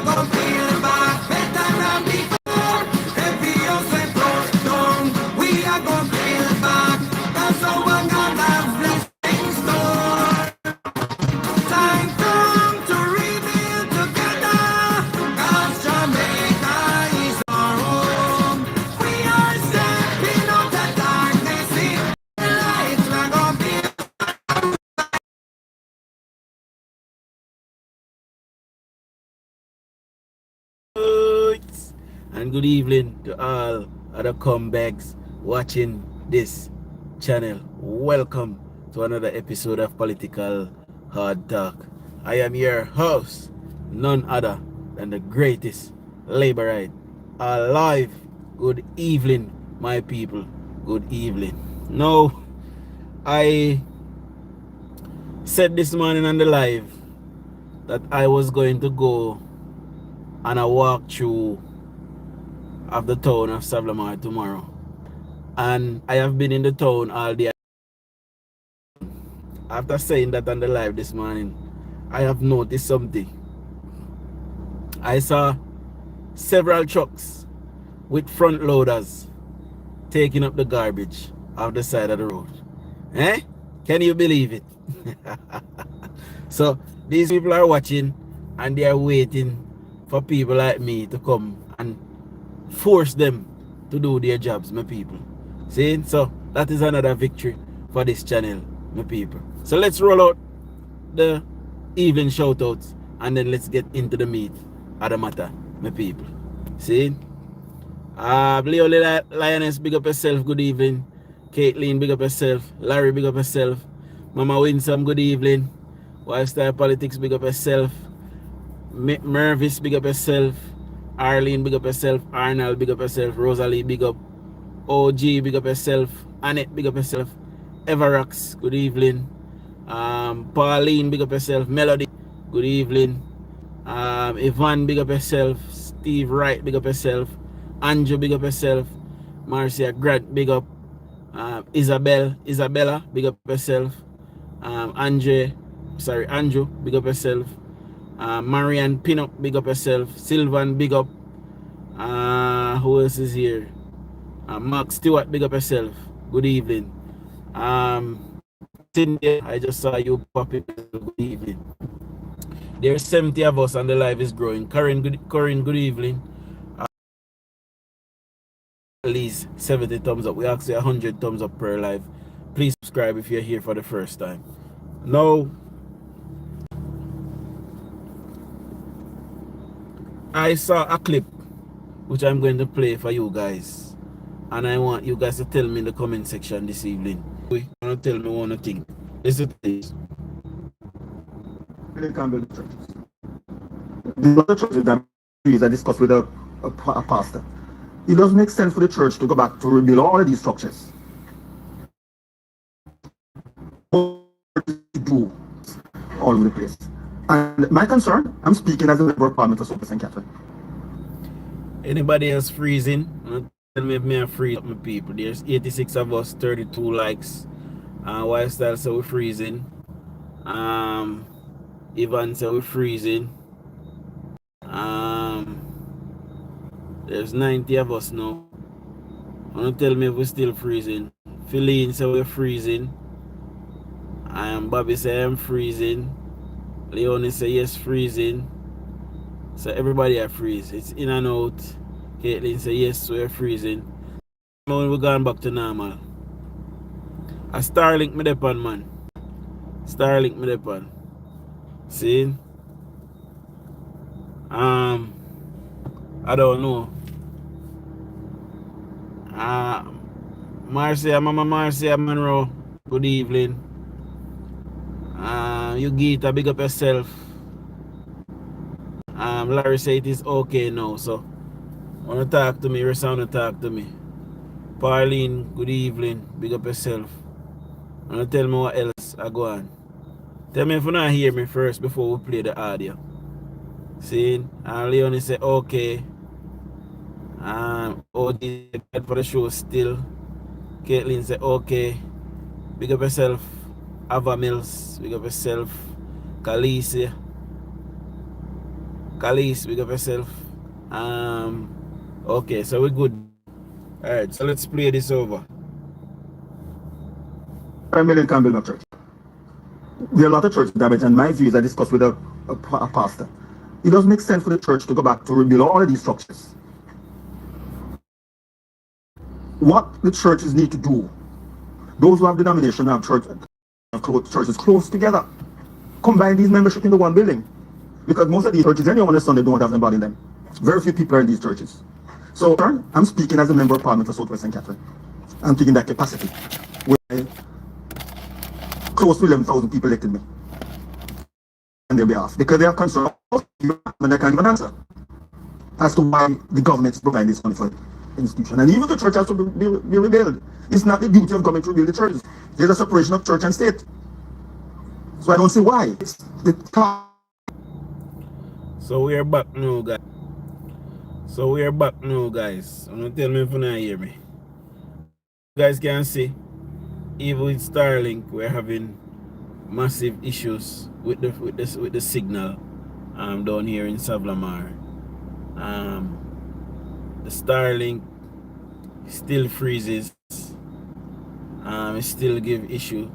gonna feel back better than before. Every house and close down, we are gonna feel back. That's how we're gonna have blessings store. Time come to rebuild together, 'cause Jamaica is our home. We are stepping out the darkness in the light. We're gonna be and good evening to all other comebacks watching this channel. Welcome to another episode of Political Hard Talk. I am your host, none other than the greatest Labourite alive. Good evening, my people. Good evening. Now, I said this morning on the live that I was going to go on a walkthrough of the town of Savlamar tomorrow, and I have been in the town all day. After saying that on the live this morning, I have noticed something. I saw several trucks with front loaders taking up the garbage off the side of the road. Can you believe it? So these people are watching and they are waiting for people like me to come and force them to do their jobs, my people. See? So that is another victory for this channel, my people. So let's roll out the evening shoutouts and then let's get into the meat of the matter, my people. See? Leo Lioness, big up yourself, good evening. Caitlin, big up yourself. Larry, big up yourself. Mama Winsome, good evening. Wildstyle Politics, big up yourself. Mervis, big up yourself. Arlene, big up yourself. Arnold, big up yourself. Rosalie, big up. OG, big up yourself. Annette, big up yourself. Everox, good evening. Pauline, big up yourself. Melody, good evening. Ivan, big up yourself. Steve Wright, big up yourself. Andrew, big up yourself. Marcia Grant, big up. Isabella, big up yourself. Andrew, big up yourself. Marianne Pinnock, big up yourself. Sylvan, big up. Who else is here? Mark Stewart, big up yourself. Good evening. Cynthia, I just saw you pop in. Good evening. There's 70 of us and the live is growing. Corinne, good evening. At least 70 thumbs up. We actually 100 thumbs up per live. Please subscribe if you're here for the first time. Now, I saw a clip which I'm going to play for you guys, and I want you guys to tell me in the comment section this evening. You want to tell me one thing. Listen to this. They can build churches. The other churches that I discussed with a pastor. It doesn't make sense for the church to go back to rebuild all of these structures. Do all over the place. And my concern, I'm speaking as a member of Parliament of Soper St. Catherine. Anybody else freezing? Tell me if me and freeze up my people. There's 86 of us, 32 likes. Wildstyle say we're freezing. Ivan say we're freezing. There's 90 of us now. Wanna tell me if we're still freezing? Feline say we're freezing. Bobby say I'm freezing. Leonie say yes, freezing. So everybody are freeze. It's in and out. Caitlin say yes, we're freezing. When we're going back to normal. A Starlink me depan, man. Starlink me depan. See? I don't know. Mama Marcia Monroe, good evening. You Gita, big up yourself. Larry say it is okay now, so wanna talk to me, wanna talk to me. Pauline, good evening, big up yourself. Wanna tell me what else I go on. Tell me if you not hear me first before we play the audio. See? Leonie say okay. OG for the show still. Caitlin say okay. Big up yourself. Ava Mills, big up yourself. Khaleesi. Khalees, big up yourself. Okay, so we're good. Alright, so let's play this over. 5 million can build a church. There are a lot of church damage, and my views I discussed with a pastor. It doesn't make sense for the church to go back to rebuild all of these structures. What the churches need to do, those who have denomination have churches close together, combine these membership into one building. Because most of these churches, anyone on a Sunday don't have anybody in them. Very few people are in these churches. So I'm speaking as a member of parliament for Southwest St. Catherine. I'm taking that capacity. Where close to 11,000 people elected me on their behalf. Because they are concerned and they can't give an answer as to why the government's providing this money for the institution. And even the church has to be rebuilt. It's not the duty of government to rebuild the churches. There's a separation of church and state. So I don't see why. It's the So we're back now, guys. I'm gonna tell me if you not hear me. You guys can see, even with Starlink, we're having massive issues with the signal down here in Savlamar. The Starlink still freezes. It still give issue.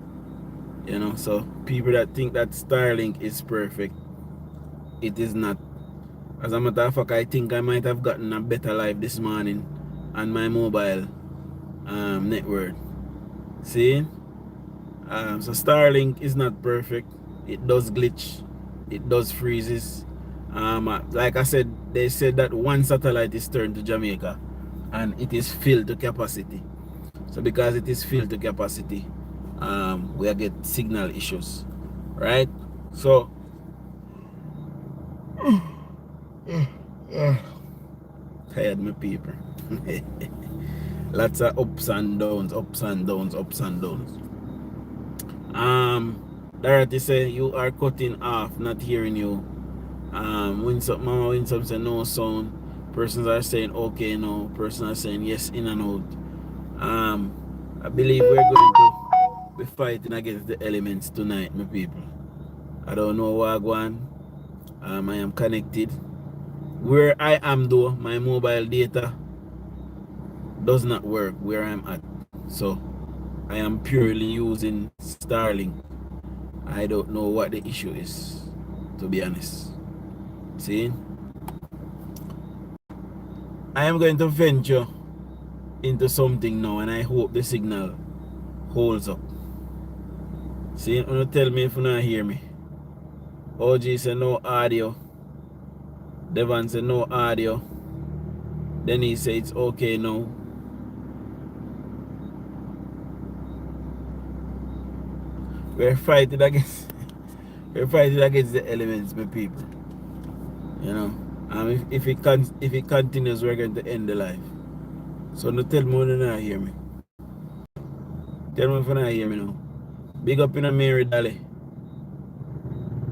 You know, so people that think that Starlink is perfect, it is not. As a matter of fact, I think I might have gotten a better life this morning on my mobile network. See? So Starlink is not perfect. It does glitch. It does freezes. Like I said, they said that one satellite is turned to Jamaica and it is filled to capacity. So because it is filled to capacity, we get signal issues, right? So tired my people. Lots of ups and downs. Dorothy say you are cutting off, not hearing you. When some say no sound, persons are saying okay no, persons are saying yes in and out. I believe we're going to be fighting against the elements tonight, my people. I don't know what going. I am connected. Where I am though, my mobile data does not work where I'm at. So I am purely using Starlink. I don't know what the issue is, to be honest. See? I am going to venture into something now and I hope the signal holds up. See, you want to tell me if you not hear me. OG said no audio. Devon said no audio. Then he said it's okay now. We're fighting against the elements, my people. You know. If it continues, we're going to end the life. So no tell me when you not hear me. Tell me if you not hear me now. Big up in a Mary Dolly.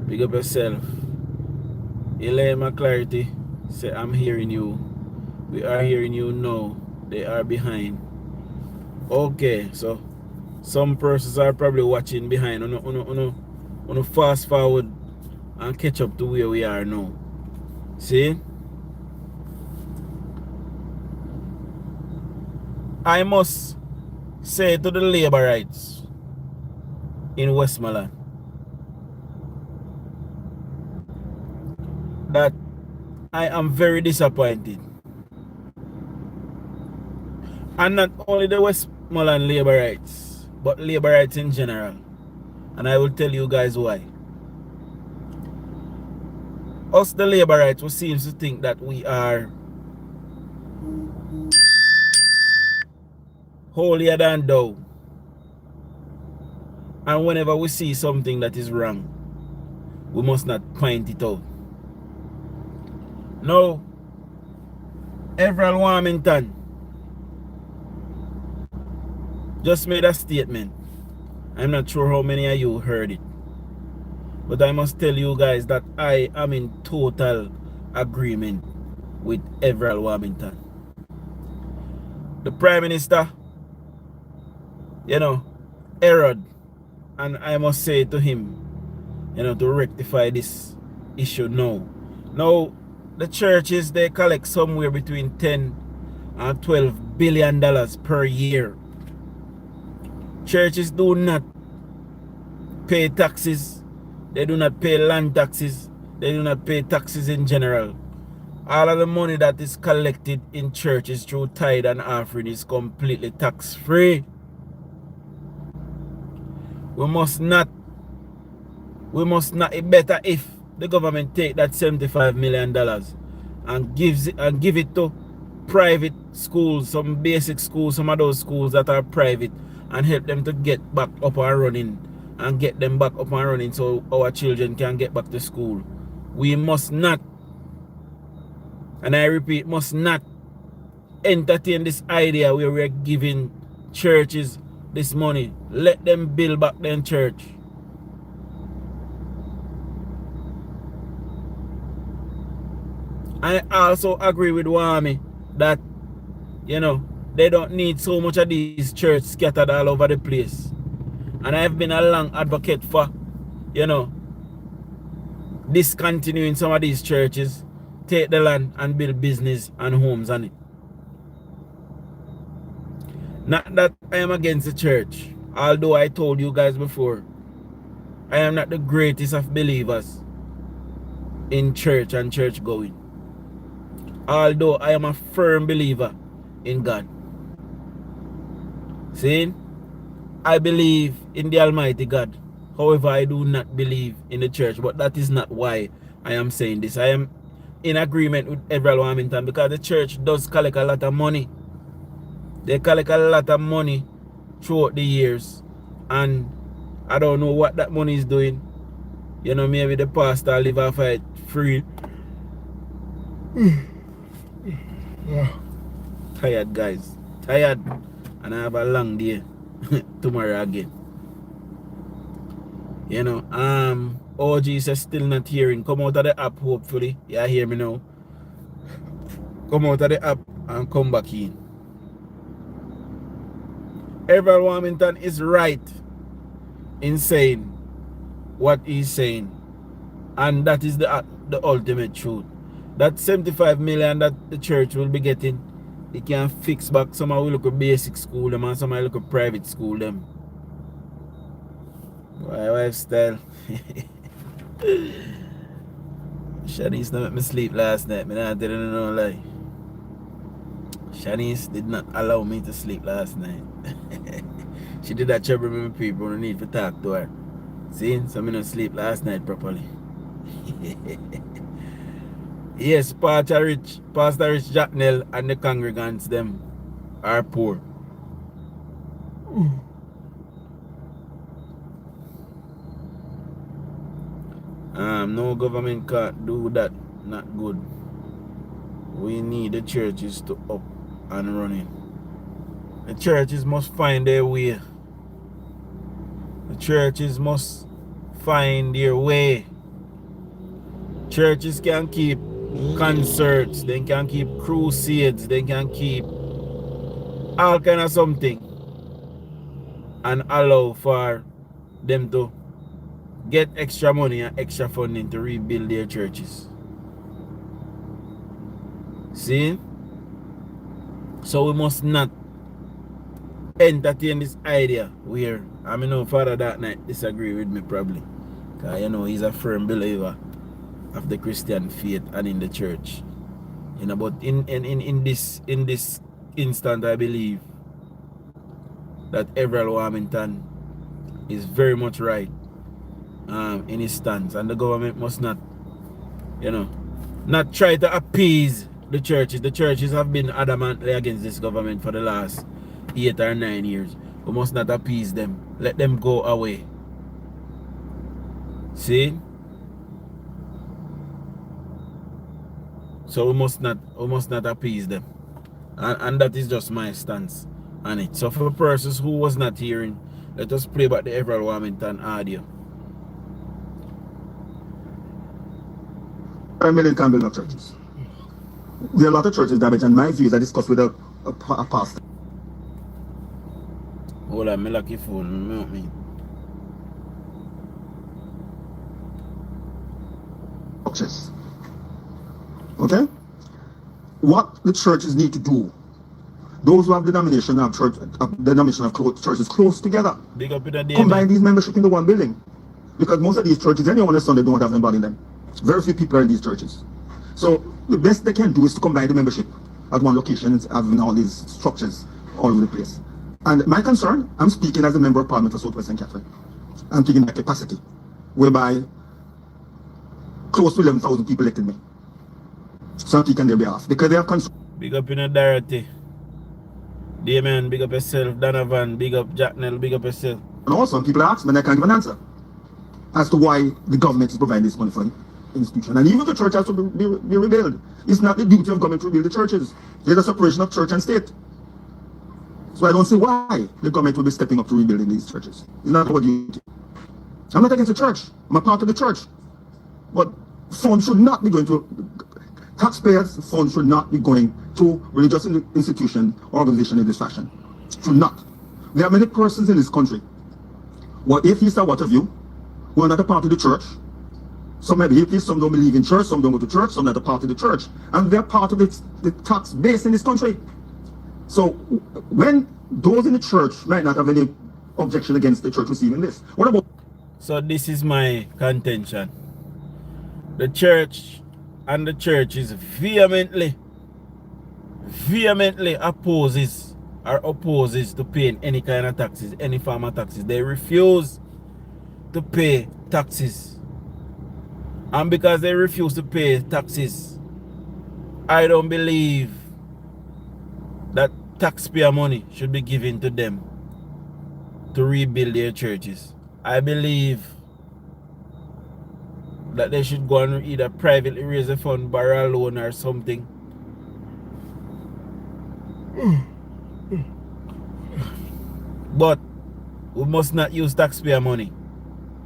Big up yourself. Elaine McClarity say I'm hearing you. We are hearing you now. They are behind. Okay, so some persons are probably watching behind. On fast forward and catch up to where we are now. See? I must say to the Labourites in Westmoreland that I am very disappointed. And not only the Westmoreland Labourites, but Labourites in general. And I will tell you guys why. Us the Labourites who seems to think that we are holier than thou. And whenever we see something that is wrong, we must not point it out. No, Agree Wid Warmington just made a statement. I'm not sure how many of you heard it. But I must tell you guys that I am in total agreement with Agree Wid Warmington. The Prime Minister, you know, erred. And I must say to him, you know, to rectify this issue now. Now, the churches, they collect somewhere between 10 and 12 billion dollars per year. Churches do not pay taxes. They do not pay land taxes. They do not pay taxes in general. All of the money that is collected in churches through tithe and offering is completely tax-free. We must not, it better if the government take that $75 million and give it to private schools, some basic schools, some of those schools that are private, and help them to get back up and running, and get them back up and running so our children can get back to school. We must not, and I repeat, must not entertain this idea where we're giving churches this money. Let them build back their church. I also agree with Wami that, you know, they don't need so much of these churches scattered all over the place. And I've been a long advocate for, you know, discontinuing some of these churches, take the land and build business and homes on it. Not that I am against the church, although I told you guys before, I am not the greatest of believers in church and church going. Although I am a firm believer in God. See, I believe in the Almighty God. However, I do not believe in the church. But that is not why I am saying this. I am in agreement with Agree Wid Warmington because the church does collect a lot of money. They collect a lot of money throughout the years. And I don't know what that money is doing. You know, maybe the pastor live off it free. Tired, guys. Tired. And I have a long day tomorrow again. You know, OG says still not hearing. Come out of the app, hopefully. Yeah, hear me now. Come out of the app and come back in. Agree Wid Warmington is right in saying what he's saying. And that is the ultimate truth. That 75 million that the church will be getting, it can fix back some of the local basic school them and some of the local private school them. My lifestyle. Shanice not make me sleep last night. I didn't know lie. Shanice did not allow me to sleep last night. She did that trouble with people who need to talk to her. See? So I didn't sleep last night properly. Yes, Pastor Rich Jacknell and the congregants them are poor. No government can't do that. Not good. We need the churches to up and running. The churches must find their way. The churches must find their way. Churches can keep concerts, they can keep crusades, they can keep all kind of something and allow for them to get extra money and extra funding to rebuild their churches. See? So we must not entertain this idea where, I know Father that night disagree with me probably, because you know he's a firm believer of the Christian faith and in the church. You know, but in this instant I believe that Agree Wid Warmington is very much right in his stance, and the government must not, you know, not try to appease the churches. The churches have been adamantly against this government for the last 8 or 9 years. We must not appease them. Let them go away. See? So we must not appease them. And that is just my stance on it. So for persons who was not hearing, let us play back the Agree Wid Warmington audio. I million can build up churches. There are a lot of churches damaged, and my views I discussed with a pastor. Hold on, my lucky phone. Me. Churches. Okay? What the churches need to do, those who have denomination of churches close together, Big up in the day, combine man. these membership into one building. Because most of these churches, anyone on a Sunday don't have anybody in them. Very few people are in these churches. So the best they can do is to combine the membership at one location and having all these structures all over the place. And my concern, I'm speaking as a member of Parliament for Southwestern Catholic. I'm taking my capacity, whereby close to 11,000 people elected me. So I'm speaking on their behalf because they have concern. Big up in the Dorothy. Damien, big up yourself. Donovan, big up Jacknell, big up yourself. And also, when people ask me, and I can't give an answer as to why the government is providing this money for the institution. And even the church has to be rebuilt. It's not the duty of government to rebuild the churches. There's a separation of church and state. So I don't see why the government will be stepping up to rebuilding these churches. It's not our duty. I'm not against the church. I'm a part of the church. But funds should not be going to taxpayers. Funds should not be going to religious institution or organization in this fashion. Should not. There are many persons in this country who are atheists or what have you, who are not a part of the church. Some may be atheists, some don't believe in church, some don't go to church, some not a part of the church. And they're part of the tax base in this country. So when those in the church might not have any objection against the church receiving this, what about... So this is my contention. The church and the church is vehemently opposes to paying any kind of taxes, any form of taxes. They refuse to pay taxes. And because they refuse to pay taxes, I don't believe that taxpayer money should be given to them to rebuild their churches. I believe that they should go and either privately raise a fund, borrow a loan or something. But we must not use taxpayer money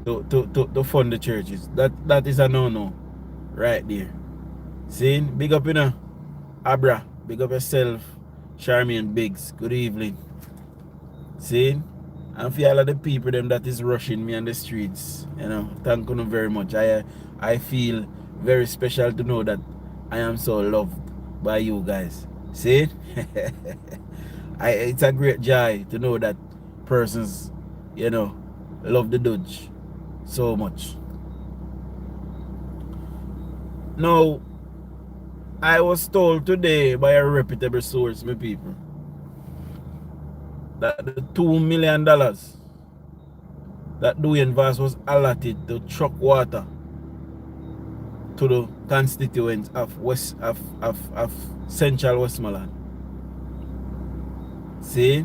to fund the churches. That is a no-no right there. See? Big up, Abra. Big up yourself, Charmian Biggs. Good evening. See? And for all of the people them that is rushing me on the streets, thank you very much. I feel very special to know that I am so loved by you guys. See? It's a great joy to know that persons, love the Dutch so much. Now, I was told today by a reputable source, my people, that the $2 million that DUJON'S was allotted to truck water to the constituents of Central Westmoreland. See?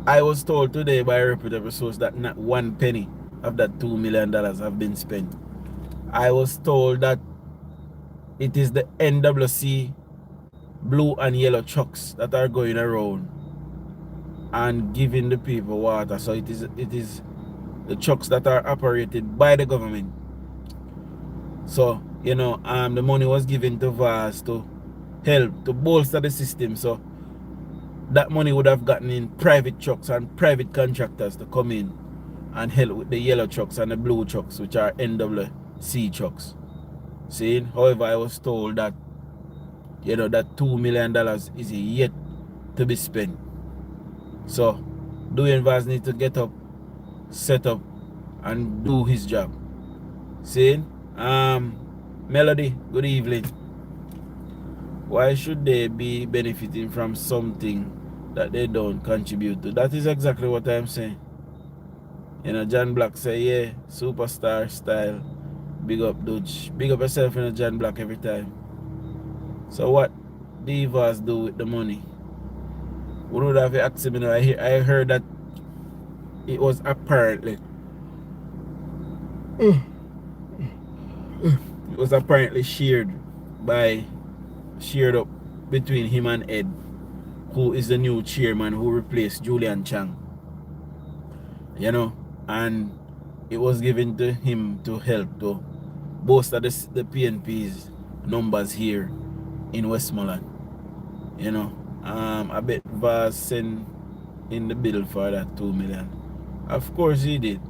I was told today by a reputable source that not one penny of that $2 million have been spent. I was told that it is the NWC blue and yellow trucks that are going around and giving the people water. So it is the trucks that are operated by the government. So, the money was given to VAS to help to bolster the system. So that money would have gotten in private trucks and private contractors to come in and help with the yellow trucks and the blue trucks, which are NWC trucks. See? However, I was told that that $2 million is yet to be spent. So DUJON'S need to get up, set up, and do his job. See? Melody, good evening. Why should they be benefiting from something that they don't contribute to? That is exactly what I'm saying. John Black say, yeah, superstar style. Big up Dutch. Big up yourself, John Black every time. So what divas do with the money? We would have asked him, I heard that it was apparently shared up between him and Ed, who is the new chairman who replaced Julian Chang. And it was given to him to help to bolster the PNP's numbers here in Westmoreland. I bet Vaz sent in the bill for that $2 million. Of course he did.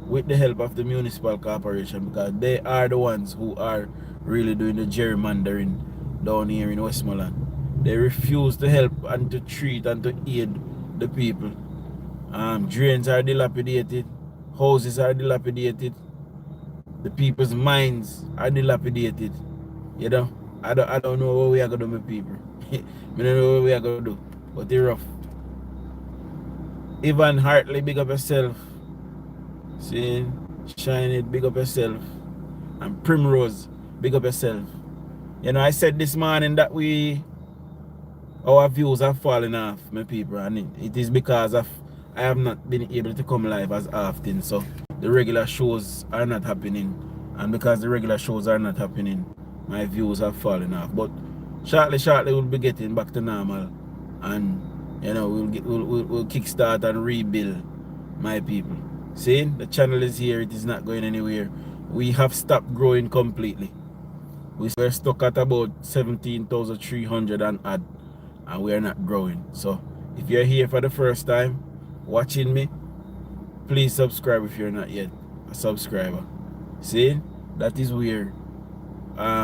with the help of the municipal corporation, because they are the ones who are really doing the gerrymandering down here in Westmoreland. They refuse to help and to treat and to aid the people. Drains are dilapidated, houses are dilapidated, the people's minds are dilapidated. You know, I don't know what we are gonna do, my people. I don't know what we are gonna do, but it's rough. Ivan Hartley, big up yourself. See, Shine It, big up yourself. And Primrose, big up yourself. You know, I said this morning that our views are falling off, my people, and it is because of I have not been able to come live as often, so the regular shows are not happening, and because the regular shows are not happening, my views are falling off. But shortly we'll be getting back to normal, and you know we'll kickstart and rebuild, my people. See, the channel is here, it is not going anywhere. We have stopped growing completely. We're stuck at about 17,300 and odd, and we're not growing. So if you're here for the first time watching me, please subscribe if you're not yet a subscriber. See, that is where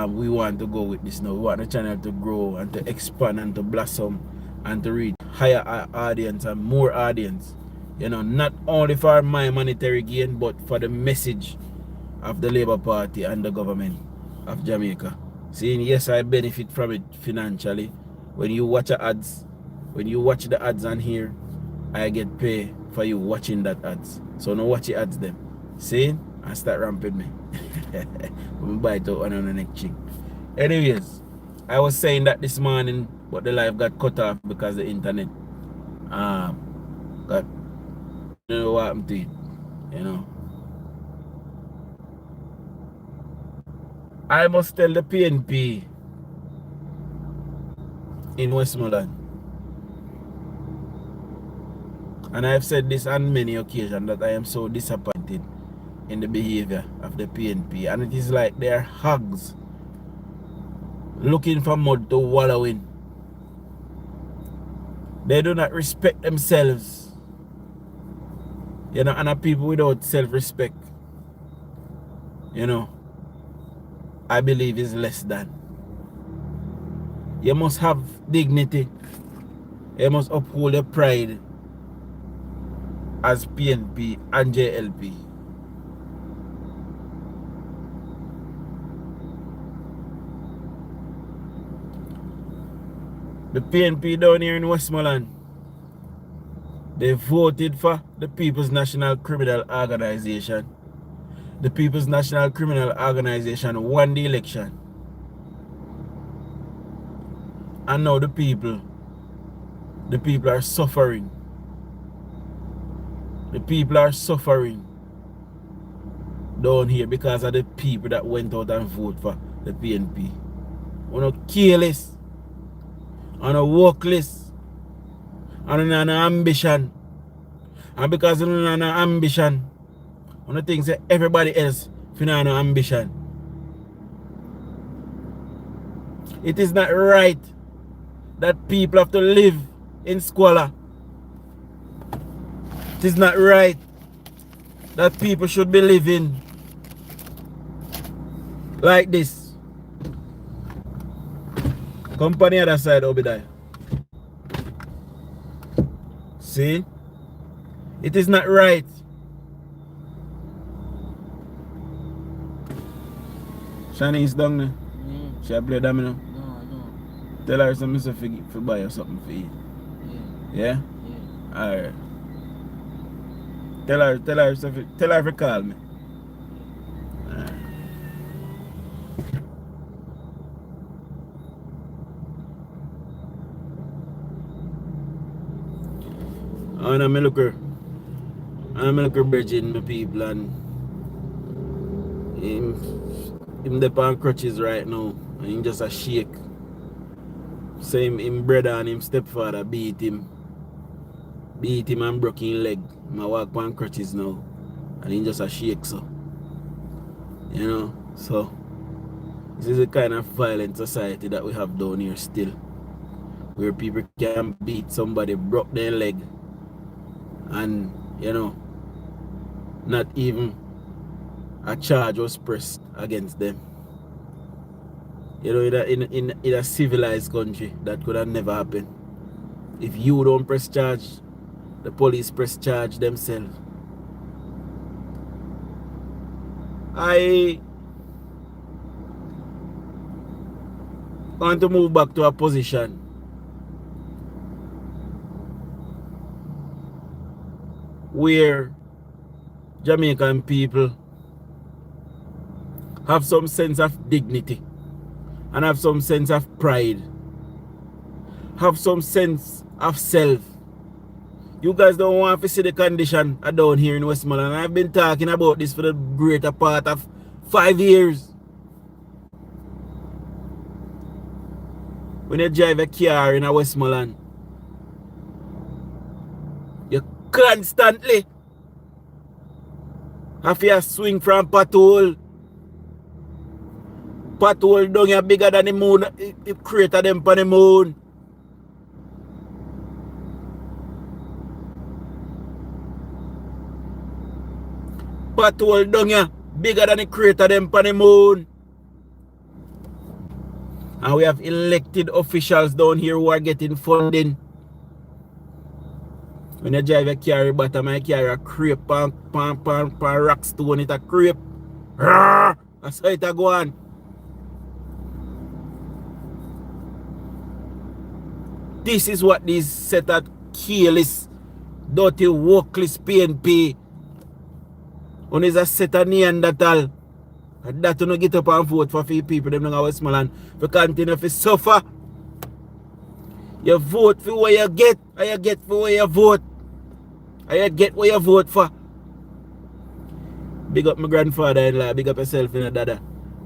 we want to go with this now. We want the channel to grow and to expand and to blossom and to reach higher audience and more audience. You know, not only for my monetary gain, but for the message of the Labour Party and the government of Jamaica. Saying yes, I benefit from it financially. When you watch the ads, when you watch the ads on here, I get paid for you watching that ads. So now watch the ads them. See, and start ramping me. I'm bite out on the next cheek. Anyways, I was saying that this morning, but the live got cut off because the internet got, you know what happened to it, you know. I must tell the PNP in Westmoreland, and I've said this on many occasions, that I am so disappointed in the behavior of the PNP, and it is like they are hogs looking for mud to wallow in. They do not respect themselves, you know, and are people without self-respect, you know, I believe is less than. You must have dignity. You must uphold your pride as PNP and JLP. The PNP down here in Westmoreland, they voted for the People's National Criminal Organization. The People's National Criminal Organization won the election. And now the people are suffering. The people are suffering down here because of the people that went out and voted for the PNP. On a careless, on a workless, on an ambition. And because of an ambition, one of the things that everybody else have no ambition. It is not right that people have to live in squalor. It is not right that people should be living like this. Come on the other side, Obadiah. See? It is not right. Shanice down there. She play domino. No. Tell her something for buy or something for you. Yeah? Alright. Tell her to call me. Alright. And I'm a bridging my people, and him dey on crutches right now, and him just a shake. Same him brother and him stepfather beat him and broke his leg. I walk on crutches now, and him just a shake, so you know. So this is the kind of violent society that we have down here still, where people can beat somebody, broke their leg, and you know, not even a charge was pressed against them. You know, in a civilized country, that could have never happened. If you don't press charge, the police press charge themselves. I want to move back to a position where Jamaican people have some sense of dignity and have some sense of pride, have some sense of self. You guys don't want to see the condition down here in Westmoreland. I've been talking about this for the greater part of 5 years. When you drive a car in a Westmoreland, you constantly have to swing from pothole. Pothole down here bigger than the moon. It crater them on the moon. Pothole down here bigger than the crater them on the moon. And we have elected officials down here who are getting funding. When you drive a car, bottom of your car, a crepe pan rock stone, it a crepe. That's how it a go on. This is what these set of careless, dirty, workless PNP. One is a set of Neanderthal. And that you no get up and vote for people them in Westmoreland to continue to suffer. You vote for what you get, and you get for what you vote. And you get what you vote for. Big up my grandfather-in-law, big up yourself, you know, dada,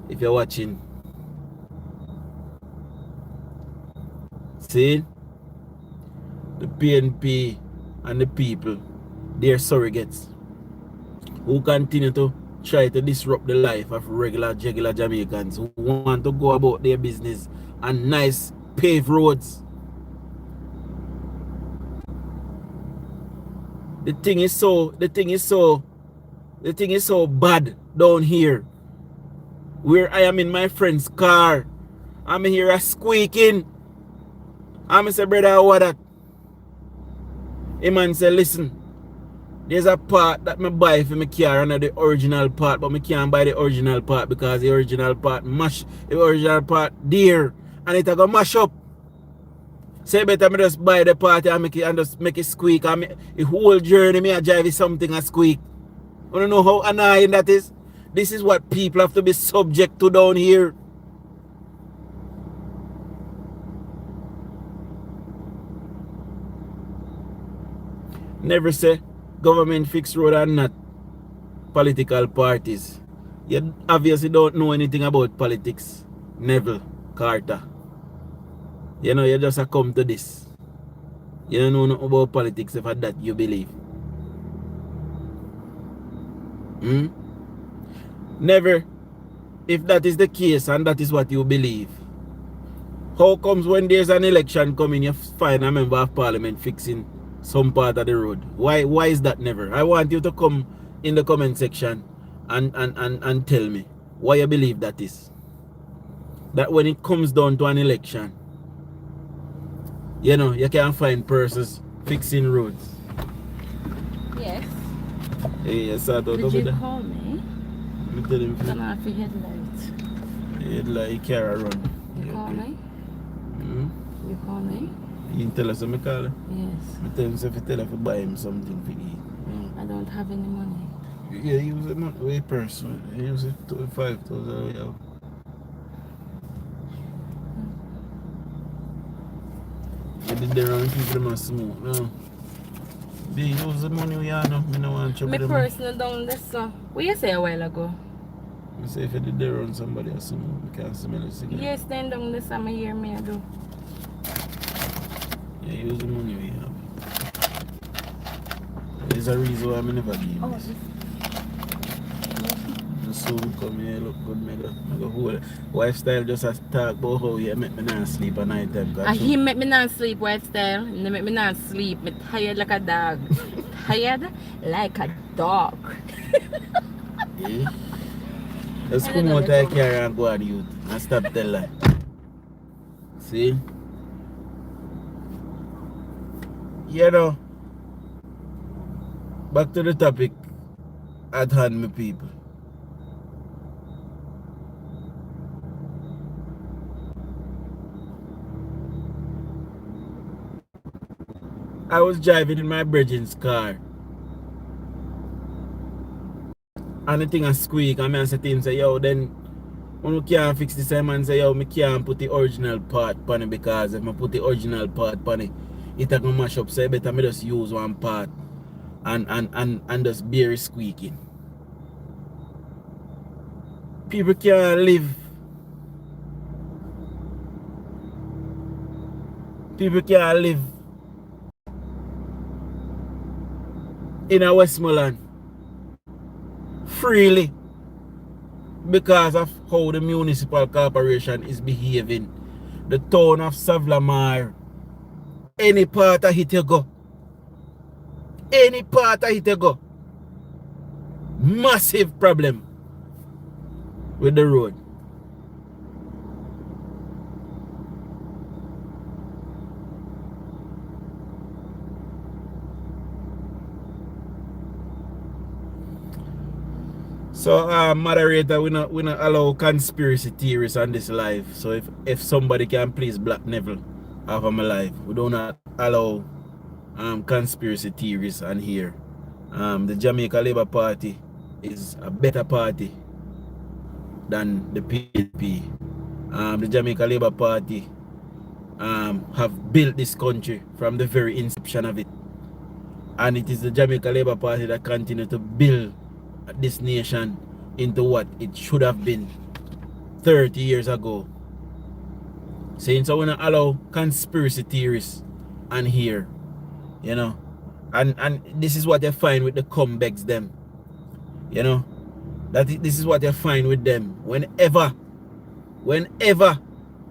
if you're watching. See? The PNP and the people, they're surrogates who continue to try to disrupt the life of regular Jamaicans who want to go about their business on nice paved roads. The thing is so bad down here. Where I am in my friend's car, I'm here a squeaking. I'm say, brother, what that? A man say, listen, there's a part that I buy for my car and the original part, but I can't buy the original part because the original part there and it go mash up. So better me just buy the part and just make it squeak. And the whole journey me I drive something a squeak. You don't know how annoying that is? This is what people have to be subject to down here. Never say government fix road and not political parties. You obviously don't know anything about politics. Neville Carter. You know, you just come to this. You don't know nothing about politics if that you believe. Never. If that is the case and that is what you believe, how comes when there's an election coming you find a member of parliament fixing some part of the road? Why is that never? I want you to come in the comment section and tell me why you believe that is. That when it comes down to an election, you know, you can find persons fixing roads. Yes. Hey, yes, I thought Did you call me? Let me tell him. Turn off your headlights. Headlight carry run. You call me? You call me? You can tell us what I call her? Yes. I tell him if you tell her to buy him something to eat. I don't have any money. Yeah, use a money purse. Use it 5,000. Yeah. You did the wrong people must smoke. No. They use the money we have now. I don't want to trouble My them. personal down this so. What you say a while ago? I say if you did the wrong somebody else smoke, you can't smell the cigarette. Yes, stand down this I'm hear me I do. Yeah, use the money we have. There's a reason why I never give you this. The soon come here, look good, make a whole lifestyle just as talk about how you make me not sleep at night time. He make me not sleep white style. He make me not sleep. Me tired like a dog. Tired like a dog. Yeah. Just come out I carry and go on youth and stop tell lie. See? You know, back to the topic at hand, my people. I was driving in my brethren's car. And the thing a squeak and I say to him, say, yo, then when we can't fix this, man say, yo, me can't put the original part on it because if I put the original part on it, it's gonna mash up. So I better me just use one part and just bear it squeaking. People can't live. People can't live in a Westmoreland freely because of how the municipal corporation is behaving. The town of Savlamar, any part of it you go, any part of it you go, massive problem with the road. So moderator, we not allow conspiracy theories on this live. So if somebody can please block Neville off of my live. We do not allow conspiracy theories on here. The Jamaica Labour Party is a better party than the PNP. The Jamaica Labour Party have built this country from the very inception of it. And it is the Jamaica Labour Party that continue to build this nation into what it should have been 30 years ago. Saying so we don't allow conspiracy theories on here, you know. And this is what you find with the comebacks them. You know. This is what you find with them. Whenever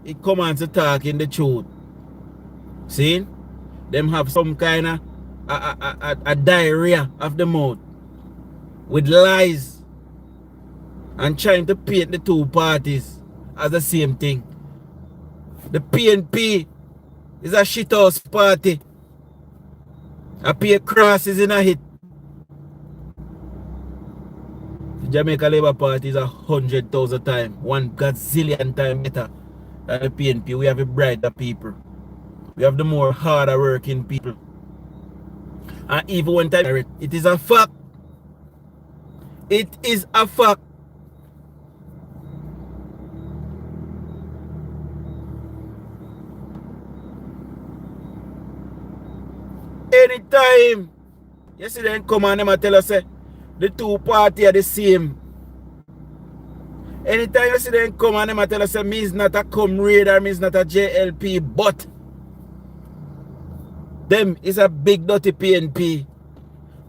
it comes on to talk in the truth. See? Them have some kind of a diarrhea of the mouth with lies and trying to paint the two parties as the same thing. The PNP is a shithouse party. I pay crosses in a hit. The Jamaica Labour Party is 100,000 times, 1 gazillion times better than the PNP. We have a brighter people. We have the more harder working people. And even when time it is a fact. It is a fact. Anytime you see them come and them tell us the two parties are the same. Anytime you see them come and them tell us me is not a comrade or me is not a JLP, but them is a big dirty PNP.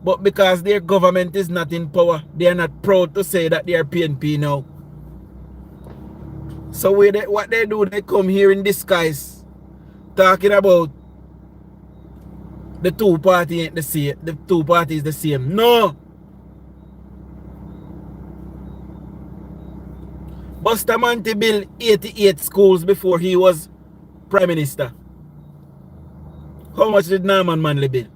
But because their government is not in power, they are not proud to say that they are PNP now. So what they do, they come here in disguise, talking about the two parties ain't the same. The two parties the same. No. Bustamante built 88 schools before he was Prime Minister. How much did Norman Manley build?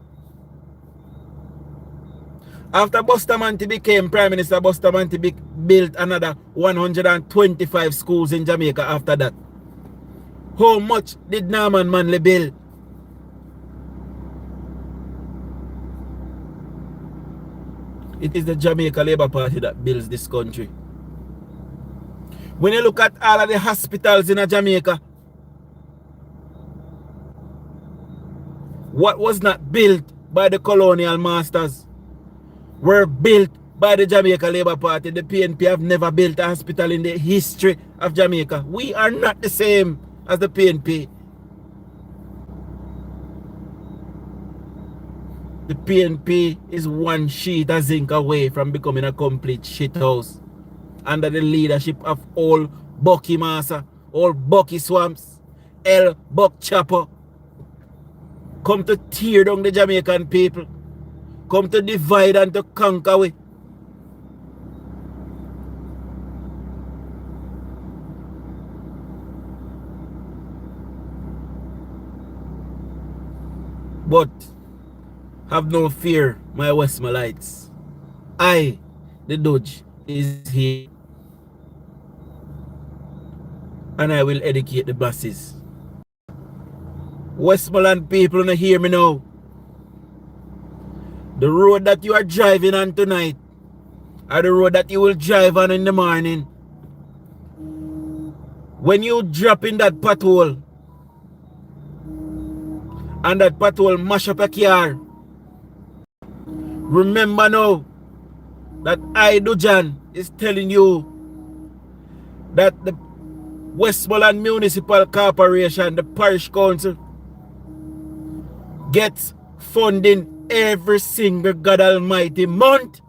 After Bustamante became Prime Minister, Bustamante built another 125 schools in Jamaica after that. How much did Norman Manley build? It is the Jamaica Labour Party that builds this country. When you look at all of the hospitals in Jamaica, what was not built by the colonial masters were built by the Jamaica Labour Party. The PNP have never built a hospital in the history of Jamaica. We are not the same as the PNP. The PNP is one sheet of zinc away from becoming a complete shithouse under the leadership of old Bucky Massa, old Bucky Swamps, El Buck Chopper. Come to tear down the Jamaican people. Come to divide and to conquer with. But have no fear, my Westmalites. I, the Dodge, is here. And I will educate the masses. Westmoreland people, don't hear me now. The road that you are driving on tonight are the road that you will drive on in the morning. When you drop in that pothole and that pothole mash up a car, remember now that I, DUJON, is telling you that the Westmoreland Municipal Corporation, the Parish Council, gets funding every single God Almighty month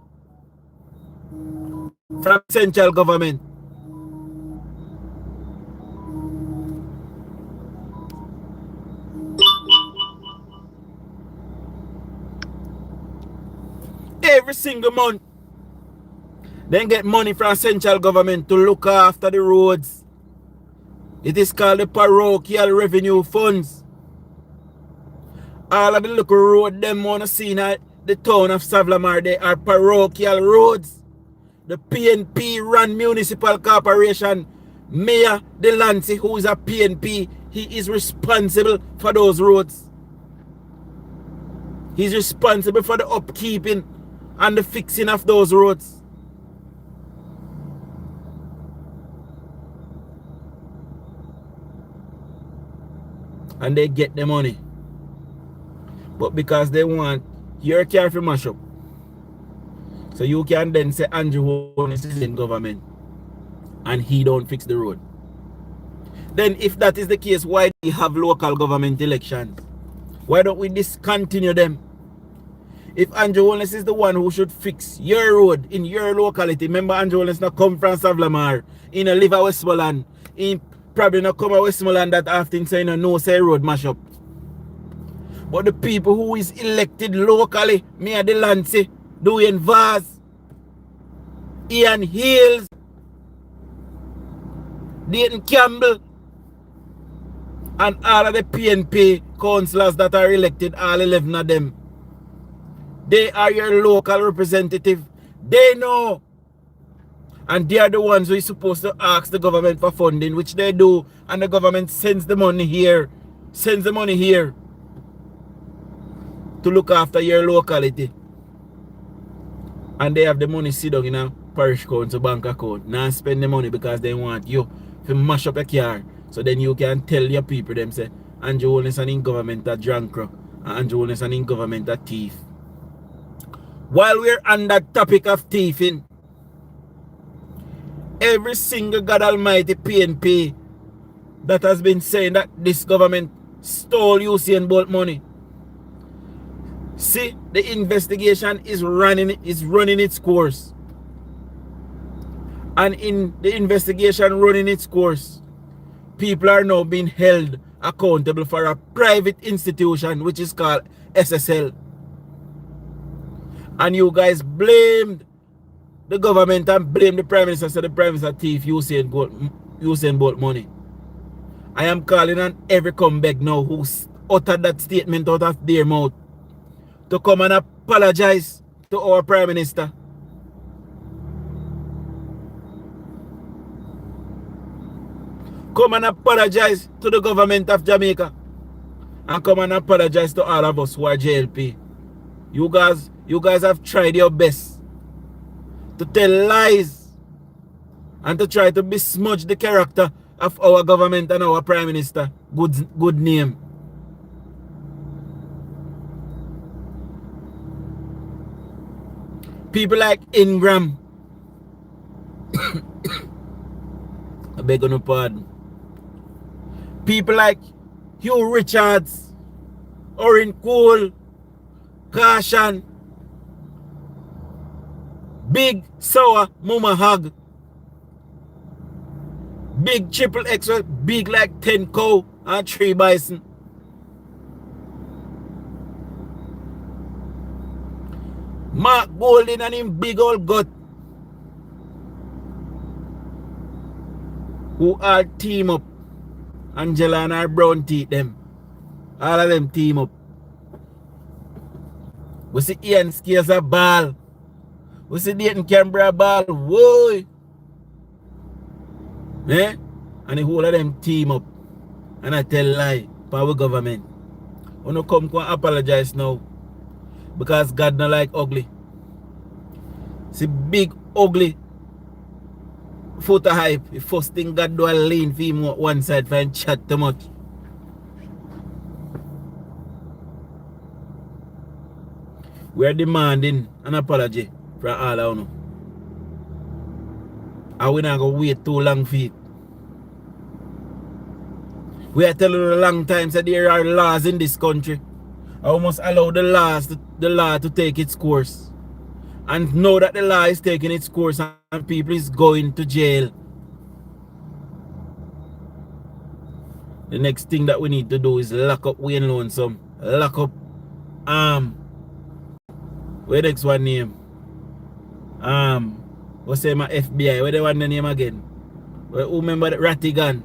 from central government. Every single month. Then get money from central government to look after the roads. It is called the parochial revenue funds. All of the little road them wanna see in the town of Savlamar, they are parochial roads. The PNP run municipal corporation, Mayor Delancey, who is a PNP, he is responsible for those roads. He's responsible for the upkeeping and the fixing of those roads. And they get the money. But because they want your car to mash up, so you can then say Andrew Holness is in government and he don't fix the road. Then if that is the case, why do we have local government elections? Why don't we discontinue them? If Andrew Holness is the one who should fix your road in your locality, remember Andrew Holness not come from Savlamar, he no live at Westmoreland, he probably not come at Westmoreland that often, so he no say road mash up. But the people who is elected locally, Mayor Delancey, Dwayne Vaz, Ian Hills, Dayton Campbell, and all of the PNP councillors that are elected, all 11 of them, they are your local representative. They know. And they are the ones who are supposed to ask the government for funding, which they do. And the government sends the money here. Sends the money here to look after your locality. And they have the money sit down in a parish council bank account. Now spend the money because they want you to mash up a car. So then you can tell your people them say, Andrew Holness and in government a drunk, and Andrew Holness and in government a thief. While we're on that topic of thieving, every single God Almighty PNP that has been saying that this government stole Usain Bolt money. See, the investigation is running its course. And in the investigation running its course, people are now being held accountable for a private institution which is called SSL. And you guys blamed the government and blame the Prime Minister, so the Prime Minister thief Usain Bolt money. I am calling on every comeback now who uttered that statement out of their mouth to come and apologize to our Prime Minister. Come and apologize to the government of Jamaica. And come and apologize to all of us who are JLP. You guys have tried your best to tell lies and to try to besmudge the character of our government and our Prime Minister. Good name. People like Ingram. I beg your pardon. People like Hugh Richards, Orin Cole, Caution, Big Sour Mama Hug, Big Triple X, big like 10 cow and 3 bison. Mark Golden and him big old gut, who are team up. Angela and her brown teeth them. All of them team up. We see Ian Scales a ball. We see Dayton Canberra a ball. Whoa! Eh? And the whole of them team up. And I tell lie for our government. We no come apologize now. Because God not like ugly. See big ugly photo hype. The first thing God do a lean for him one side for him chat too much. We are demanding an apology from all of you. And we not going to wait too long for it. We are telling you a long time that there are laws in this country. And we must allow the law to take its course. And know that the law is taking its course and people is going to jail. The next thing that we need to do is lock up Wayne Lonesome. Lock up where the next one name? What's say my FBI? Where they want the name again? Who remember that Rattigan?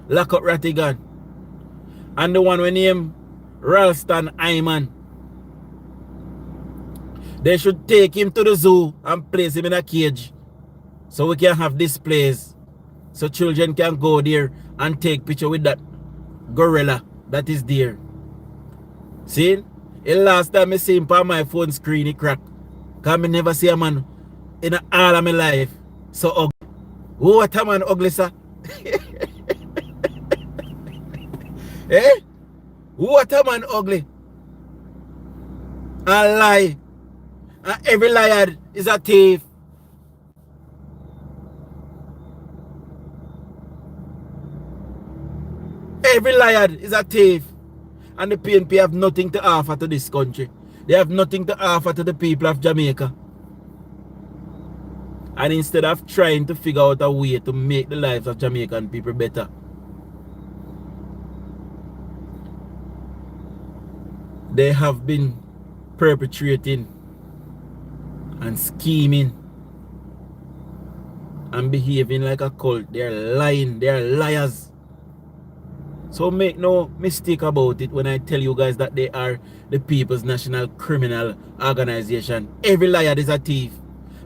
Lock up Rattigan. And the one we name Ralston Ayman. They should take him to the zoo and place him in a cage. So we can have displays. So children can go there and take picture with that gorilla that is there. See? The last time I see him on my phone screen, he cracked. Because I never see a man in all of my life so ugly. What a man ugly, sir? Eh? What a man ugly? A lie. And every liar is a thief. Every liar is a thief. And the PNP have nothing to offer to this country. They have nothing to offer to the people of Jamaica. And instead of trying to figure out a way to make the lives of Jamaican people better, they have been perpetrating and scheming and behaving like a cult. They are lying. They are liars. So make no mistake about it when I tell you guys that they are the People's National Criminal Organization. Every liar is a thief.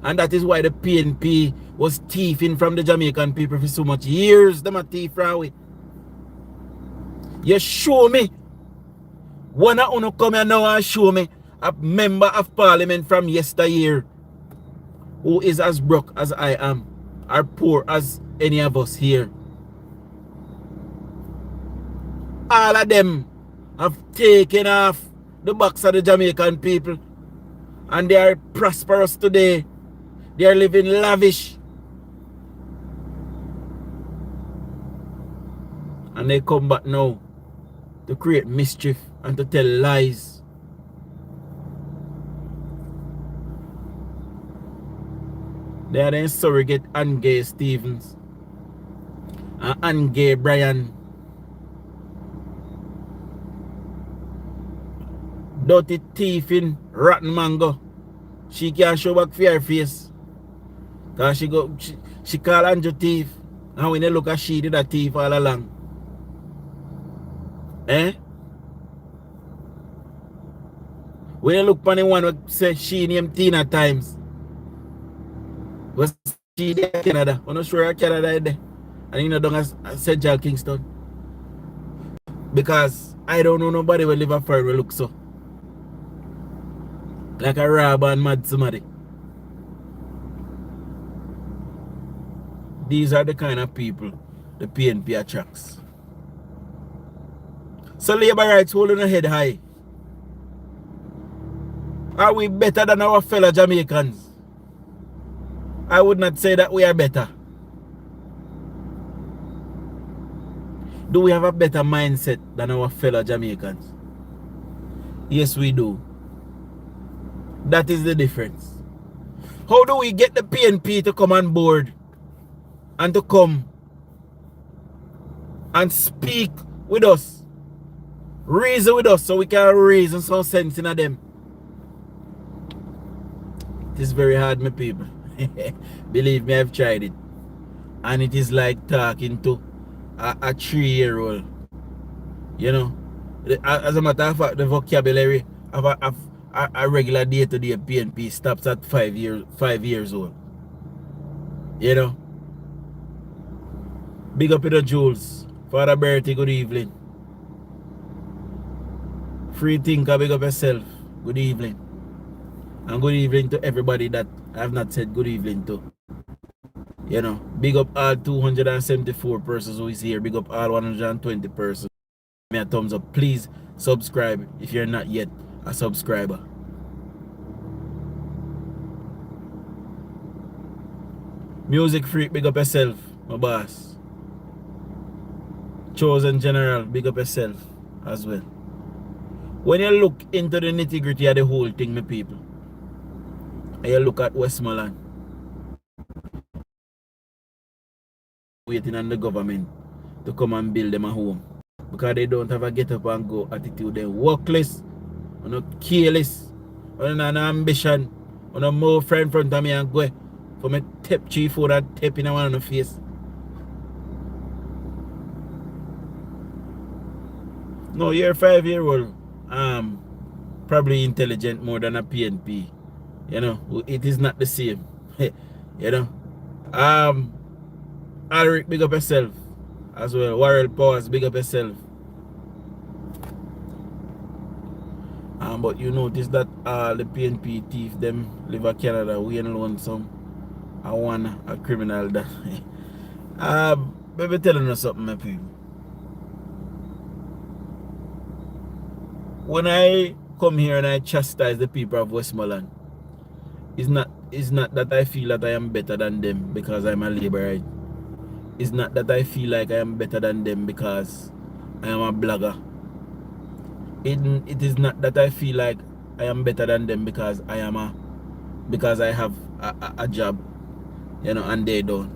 And that is why the PNP was thieving from the Jamaican people for so much years. Them a thief from we. You show me. One of you come here now and show me a member of parliament from yesteryear who is as broke as I am, or poor as any of us here. All of them have taken off the backs of the Jamaican people, and they are prosperous today. They are living lavish. And they come back now to create mischief and to tell lies. They are the surrogate Angay Stevens and Angay Bryan. Dirty thief in rotten mango. She can't show back for her face. Cause she call Andrew thief. And when they look at she did a thief all along. Eh? When you look upon the one who say she named Tina Times. Was she there in Canada? I'm not sure Canada is there. And you know down at St. John Kingston. Because I don't know nobody will live a fur will look so. Like a robber and mad somebody. These are the kind of people the PNP attracts. So labor rights holding our head high. Are we better than our fellow Jamaicans? I would not say that we are better. Do we have a better mindset than our fellow Jamaicans? Yes, we do. That is the difference. How do we get the PNP to come on board and to come and speak with us, reason with us, so we can reason some sense in them? It is very hard, my people. Believe me, I've tried it. And it is like talking to a 3-year-old. You know, as a matter of fact, the vocabulary of a regular day-to-day PNP stops at 5 years old. You know? Big up in the Jules. Father Bertie, good evening. Free thinker, big up yourself. Good evening. And good evening to everybody that I have not said good evening to. You know, big up all 274 persons who is here. Big up all 120 persons. Give me a thumbs up. Please subscribe if you're not yet a subscriber. Music Freak, big up yourself, my boss. Chosen General, big up yourself as well. When you look into the nitty-gritty of the whole thing, my people, and you look at Westmoreland, waiting on the government to come and build them a home. Because they don't have a get up and go attitude. They're workless, or not careless, or not an ambition, or no more friend in front of me and go for me tap chief or that tap in one on the face. No, you're a 5-year-old. Probably intelligent more than a PNP. You know, it is not the same. You know. Alric, big up yourself as well. Warrell Powers, big up yourself. But you notice that the PNP thief them live in Canada, we ain't lonesome. I want a criminal that maybe telling you something, my people. When I come here and I chastise the people of Westmoreland, it's not that I feel that I am better than them because I'm a labourite. It's not that I feel like I am better than them because I am a blogger. It is not that I feel like I am better than them because I have a job, you know, and they don't.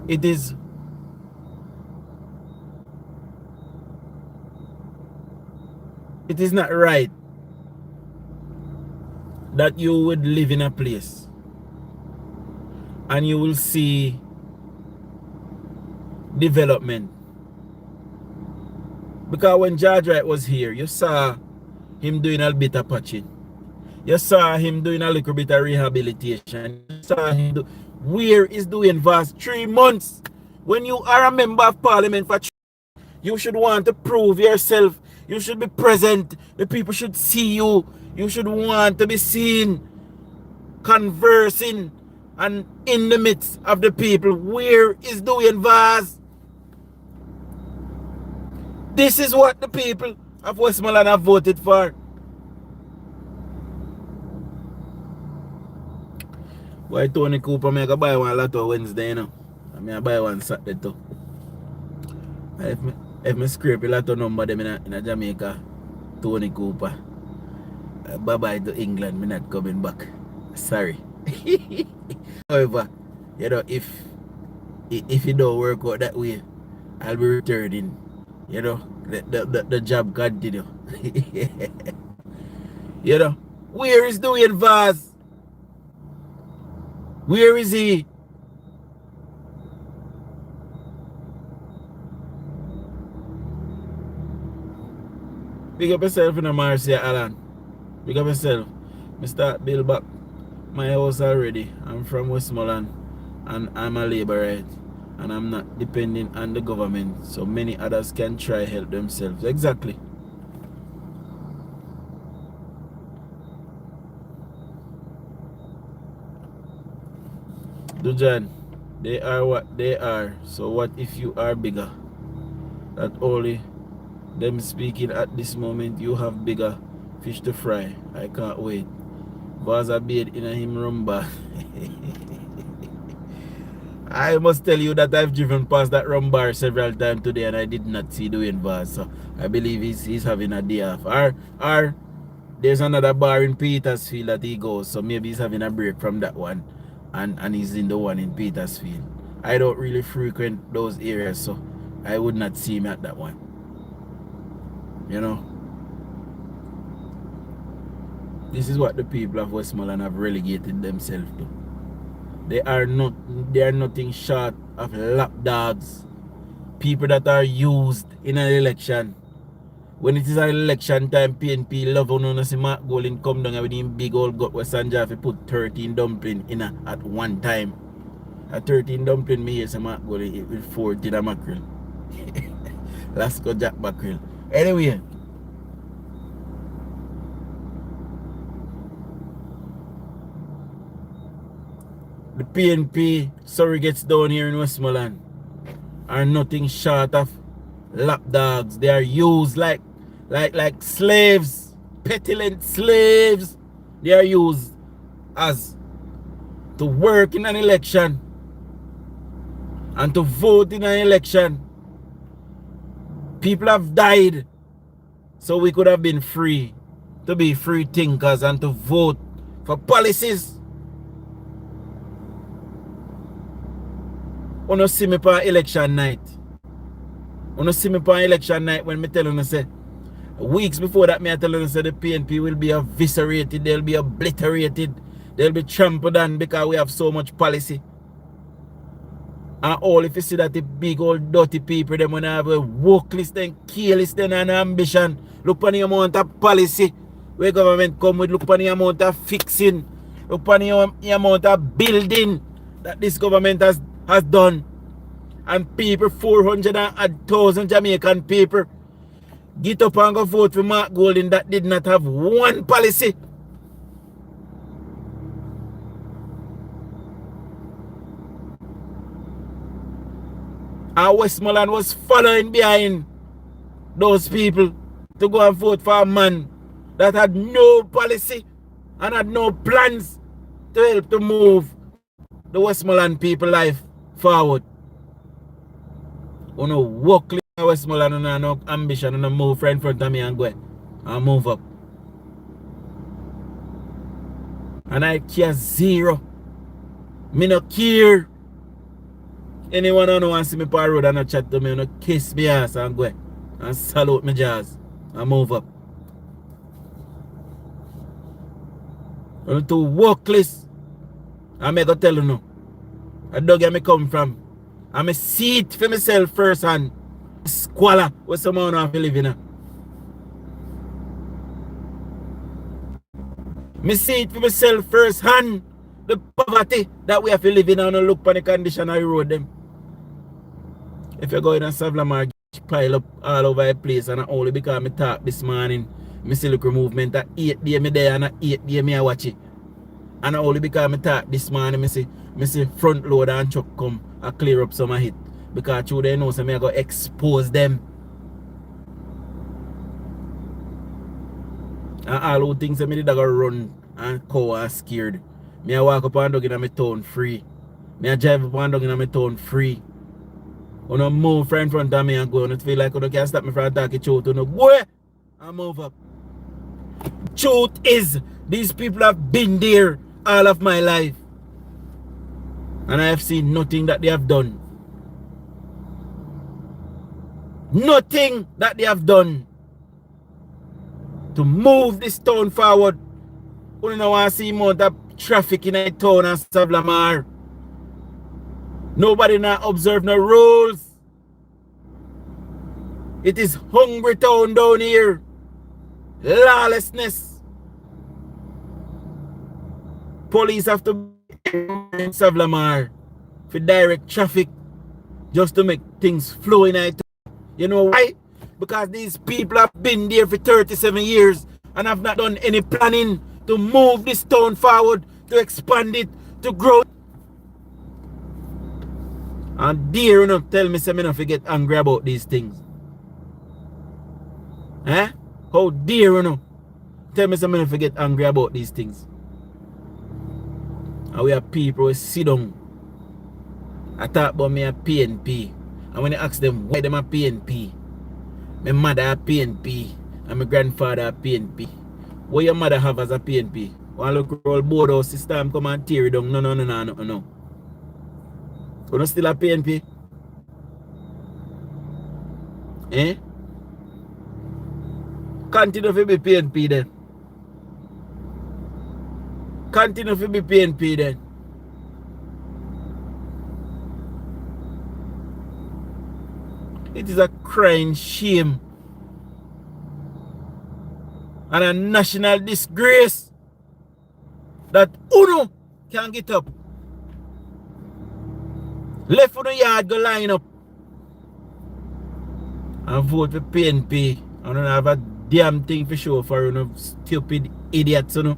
It is not right that you would live in a place and you will see development. Because when George Wright was here, you saw him doing a bit of patching. You saw him doing a little bit of rehabilitation. You saw him do where is doing vast 3 months. When you are a member of parliament for 3 months, you should want to prove yourself. You should be present. The people should see you. You should want to be seen conversing and in the midst of the people. Where is doing vast? This is what the people of Westmoreland have voted for. Why Tony Cooper make a buy one lot of Wednesday, you know? I mean I buy one Saturday too. If me scrape a lot of number them in a Jamaica, Tony Cooper. Bye bye to England, me not coming back. Sorry. However, you know, if it don't work out that way, I'll be returning. You know, the job continue. You know, where is Dwayne Vaz? Where is he? Big up yourself in the Marcia, Alan. Big up yourself. I start build back my house already. I'm from Westmoreland and I'm a labourite. And I'm not depending on the government, so many others can try help themselves. Exactly. Dujan, they are what they are. So what if you are bigger? That only them speaking at this moment, you have bigger fish to fry. I can't wait. Vaza beard in a him rumba. I must tell you that I've driven past that rum bar several times today and I did not see Dwayne Vaz. So I believe he's having a day off. Or there's another bar in Petersfield that he goes. So maybe he's having a break from that one. And he's in the one in Petersfield. I don't really frequent those areas, so I would not see him at that one. You know? This is what the people of Westmoreland have relegated themselves to. They are nothing short of lapdogs. People that are used in an election. when it is an election time, PNP love on us see Mark Golding come down with him big old gut where Sanja put 13 dumpling in at one time. A 13 dumpling me yes Mark Golding with 14 mackerel. Let's go Jack mackerel. Anyway. The PNP surrogates down here in Westmoreland are nothing short of lapdogs. They are used like slaves, petulant slaves. They are used as to work in an election and to vote in an election. People have died so we could have been free to be free thinkers and to vote for policies. Uno see me on election night. Uno see me on election night when me tell you say weeks before that me I tell you say the PNP will be eviscerated, they'll be obliterated, they'll be trampled on because we have so much policy. And all if you see that the big old dirty people them when have a work list and kill list and ambition. Look on the amount of policy where government come with, look on the amount of fixing, look on the amount of building that this government has done, and people 400,000 Jamaican people get up and go vote for Mark Golding that did not have one policy. And Westmoreland was following behind those people to go and vote for a man that had no policy and had no plans to help to move the Westmoreland people life forward. You know, work in Westmoreland and no ambition and move right in front of me and go and move up. And I care zero. Me no care. Anyone who wants to see me on the road and chat to me, you know, kiss me ass and go and salute my jaws and move up. You know, to workless. I'm going to tell you now. I don't get me come from. I'm a see it for myself first and squalor where someone have to live in. Me see it for myself first hand. The poverty that we have to live in and look on the condition I road them. If you go in a Savlamar pile up all over the place and only because I talk this morning, I see look movement at 8 days me there and at 8 days me I watch it. And only because I talk this morning, I see front load and truck come and clear up some of it. Because through they know so I go expose them. And all who things I did go run and cow and scared. Me I walk up and down in my town free. Me I drive up and down in my town free. You know, move right in front of me and go. And it feel like you can't stop me from talking truth. You know, go and move up. Truth is, these people have been there all of my life. And I have seen nothing that they have done. Nothing that they have done to move this town forward. You don't want to see more of traffic in a town and Savlamar. Nobody now observe no rules. It is hungry town down here. Lawlessness. Police have to be in Savlamar for direct traffic just to make things flow in a town. You know why? Because these people have been there for 37 years and have not done any planning to move this town forward, to expand it, to grow it. And dare you not tell me say me not get angry about these things. Eh? How dare you not tell me say me not get angry about these things. And we have people who sit down. I talk about me a PNP. And when I ask them why them a PNP, my mother a PNP and my grandfather a PNP. What your mother have as a PNP? One look roll board house system come and tear it down. No. You don't still a PNP? Eh? Continue to be PNP then. Continue to be PNP then. It is a crying shame and a national disgrace that Uno can get up. Left for the yard, go line up and vote for PNP. I don't have a damn thing for sure for you stupid idiots, you know.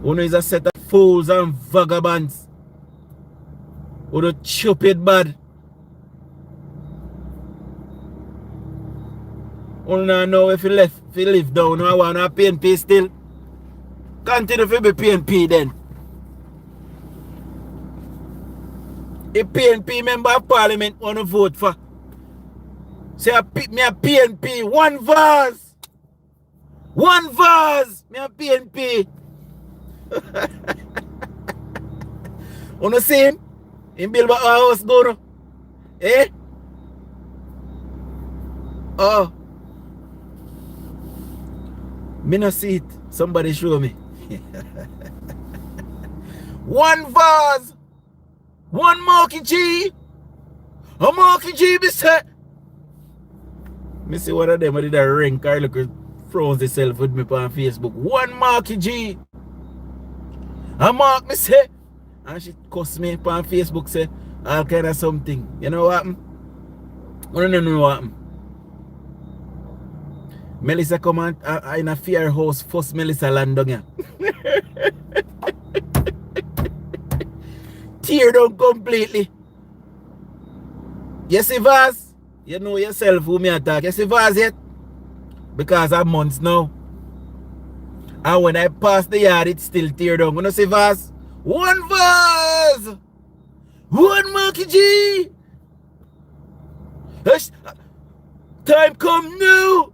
Uno is a set of fools and vagabonds. Uno stupid bad. Uno don't know if you live down. I want a PNP still. Continue to be PNP then. A PNP member of parliament want to vote for. Say me a PNP. One verse. One verse. Me a PNP. Wanna see him? In build back our house go no? Eh? Oh. Me no see it. Somebody show me. One vase. One Marky G. A Marky G be set. Me see one of them did a ring. Carl look froze himself with me on Facebook. One Marky G. A mark me say. And she cuss me on Facebook say all kind of something. You know what happened? I don't know what happened. Melissa come on in a fear house first Melissa land down here. Tear down completely. You see Vaz? You know yourself who me attack. You see Vaz yet? Because I'm months now. And when I pass the yard, it's still tear down. You know see Vaz? One Vaz! One Monkey G! Time come now!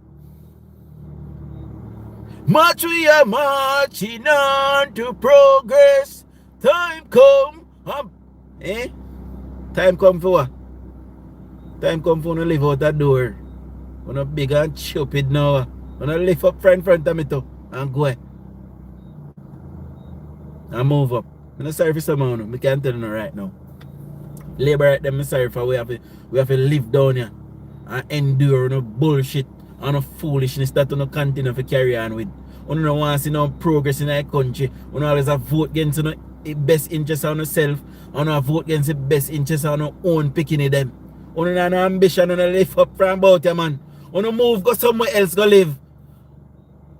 March we are marching on to progress. Time come. Eh? Time come for what? Time come for no live out that door. When a big and stupid now. When I lift up front of me too. And go ahead. And move up. I'm not sorry for someone. I can't tell you right now. Labor right them, I'm sorry for we have to live down here. And endure no bullshit and no foolishness that we no continue to carry on with. We don't want to see no progress in our country. We don't always have vote against the best interest of ourselves. We don't vote against the best interest of our own picking of them. We don't have no ambition and live up from about here, man. We don't move, go somewhere else, go live.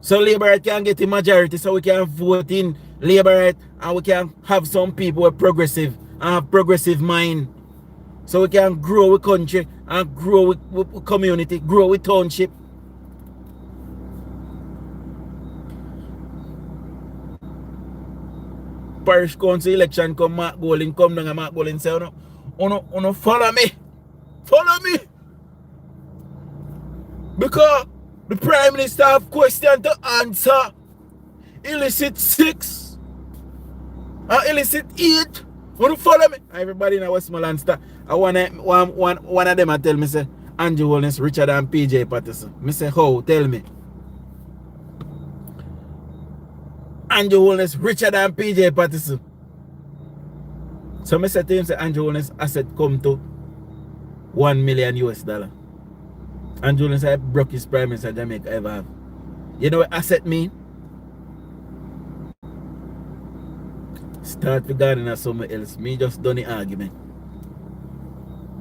So Labour can get the majority so we can vote in Labour and we can have some people who are progressive and have progressive mind. So we can grow with country and grow with community, grow with township. Parish council election come, Mark Golding come down and Mark Golding say, no, follow me. Follow me. Because the Prime Minister have question to answer. Illicit 6 and illicit 8. Want to follow me? Everybody in Westmoreland star. I one of them I tell me say Andrew Holness richer than PJ Patterson. Me say how? Tell me. Andrew Holness richer than PJ Patterson. So me say to him say Andrew Holness asset come to $1 million US. Andrew Holness I broke his Prime Minister Jamaica ever have. You know what asset mean? Start regarding as somewhere else. Me just done the argument.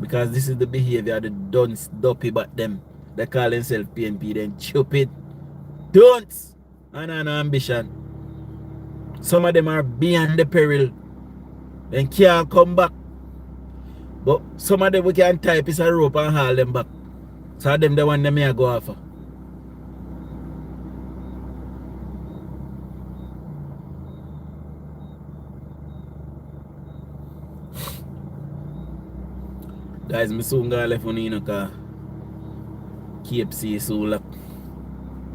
Because this is the behavior of the dunce dopey but them. They call themselves PNP then stupid. Dunce and an ambition. Some of them are beyond the peril. Then can't come back. But some of them we can tie a piece of rope and haul them back. So them the one them may go after. Guys, I soon gonna left on the car. KFC is so locked.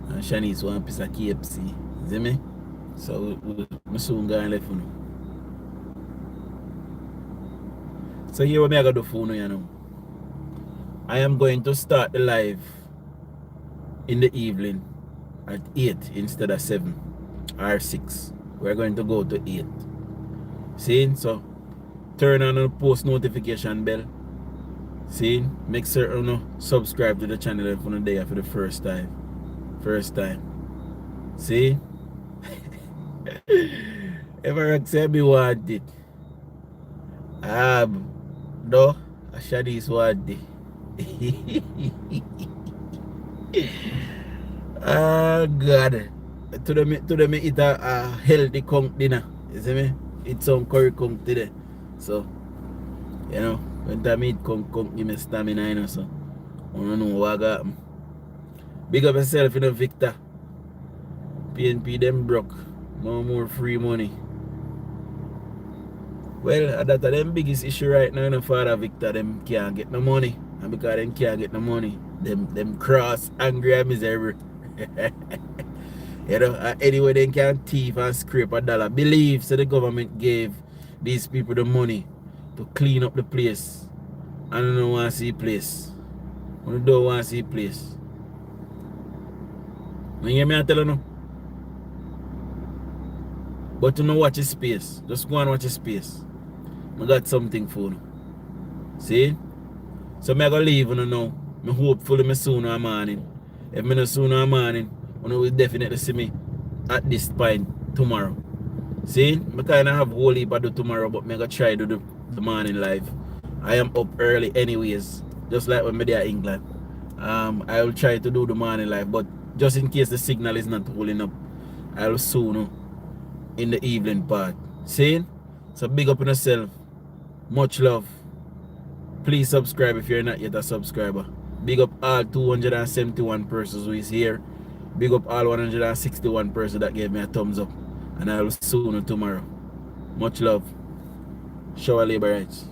And Shanice want a piece of KFC. See me? So I soon gonna left on. So here what I gotta do for you know. I am going to start the live in the evening at 8 instead of 7 or 6. We're going to go to 8. See? So turn on the post notification bell. See, make certain you subscribe to the channel if you're there for the first time. First time. See? Ever say me want it? No, I shall this one day. Oh God. Today me eat a healthy conch dinner. You see me? Eat some curry conch today. So, you know, when I eat conch give me stamina, you know, so I don't know what I got. Big up yourself, you know, Victor. PNP them broke. No more free money. Well, that's the biggest issue right now, you know, Father Victor. Them can't get no money. And because them can't get no money, them cross, angry and miserable. You know, anyway, they can thief and scrape a dollar. Believe so the government gave these people the money to clean up the place. I don't want to see place. I don't want to see place. You hear me? I tell you no. But you know, watch your space. Just go and watch your space. I got something for you. See? So I'm going to leave you now. I hopefully me soon or morning. If I not soon or morning, you will definitely see me at this point tomorrow. See? I kind of have a whole heap to do tomorrow, but I'm going to try to do the morning live. I am up early anyways, just like when I'm there in England. I will try to do the morning live, but just in case the signal is not holding up, I will soon in the evening part. See? So big up on yourself. Much love. Please subscribe if you're not yet a subscriber. Big up all 271 persons who is here. Big up all 161 persons that gave me a thumbs up. And I will soon tomorrow. Much love. Show our labor rights.